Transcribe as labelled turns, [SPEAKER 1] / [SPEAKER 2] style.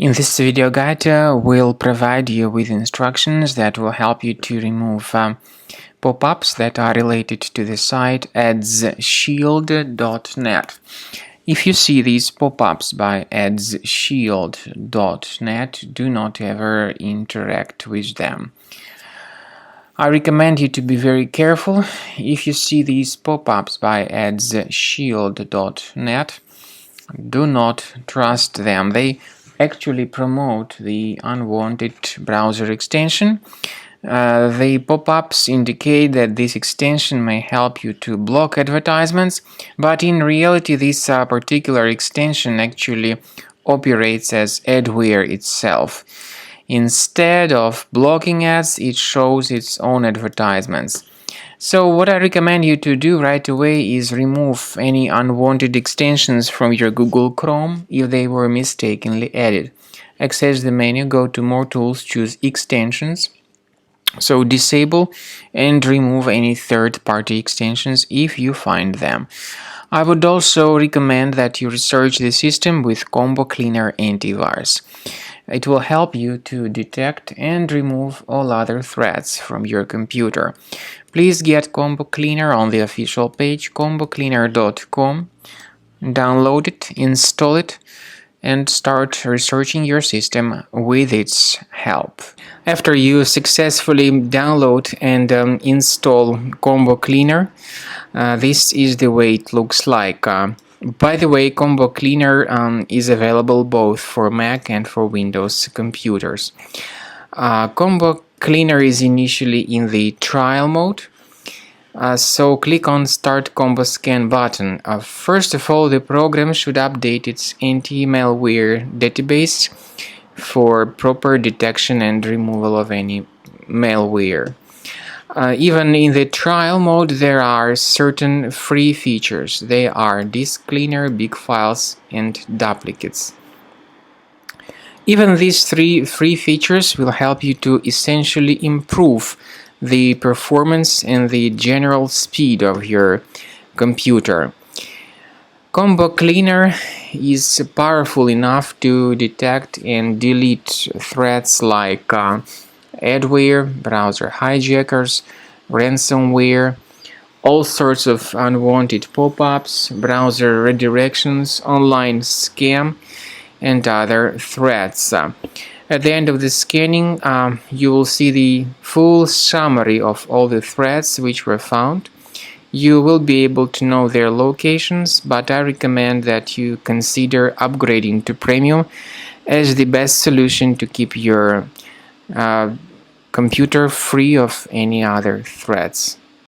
[SPEAKER 1] In this video guide, we'll provide you with instructions that will help you to remove pop-ups that are related to the site adsshield.net. If you see these pop-ups by adsshield.net, do not ever interact with them. I recommend you to be very careful. If you see these pop-ups by adsshield.net, do not trust them. They actually promote the unwanted browser extension. The pop-ups indicate that this extension may help you to block advertisements, but in reality this particular extension actually operates as adware itself. Instead of blocking ads, it shows its own advertisements. So what I recommend you to do right away is remove any unwanted extensions from your Google Chrome if they were mistakenly added. Access the menu, go to More Tools, choose Extensions. So disable and remove any third-party extensions if you find them. I would also recommend that you research the system with Combo Cleaner Antivirus. It will help you to detect and remove all other threats from your computer. Please get Combo Cleaner on the official page combocleaner.com, download it, install it, and start researching your system with its help. After you successfully download and install Combo Cleaner, this is the way it looks like. By the way, Combo Cleaner is available both for Mac and for Windows computers. Combo Cleaner is initially in the trial mode, so click on Start Combo Scan button. First of all, the program should update its anti-malware database for proper detection and removal of any malware. Even in the trial mode, there are certain free features. They are disk cleaner, big files, and duplicates. Even these three free features will help you to essentially improve the performance and the general speed of your computer. Combo Cleaner is powerful enough to detect and delete threats like adware, browser hijackers, ransomware, all sorts of unwanted pop-ups, browser redirections, online scam, and other threats. At the end of the scanning, you will see the full summary of all the threats which were found. You will be able to know their locations, but I recommend that you consider upgrading to Premium as the best solution to keep your computer free of any other threats.